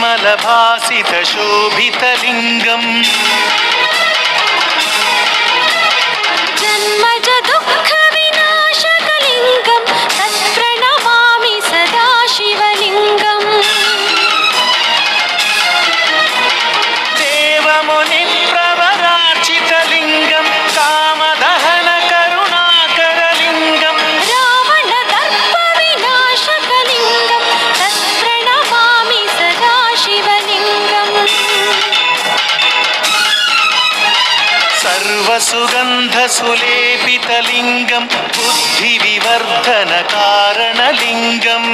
निर्मलभासितशोभितलिङ्गम् जन्मज दुःखविनाशकलिङ्गं तत्प्रणमामि सदा शिवलिङ्गम् देवमुनिप्रवरार्चितलिङ्गं कामदहनकरुणाकरलिङ्गं रावणदर्पविनाशकलिङ्गं तत्प्रणमामि सदा शिवलिङ्गम् सर्वसुगन्धसुलेपितलिङ्गं बुद्धिविवर्धनकारणलिङ्गम्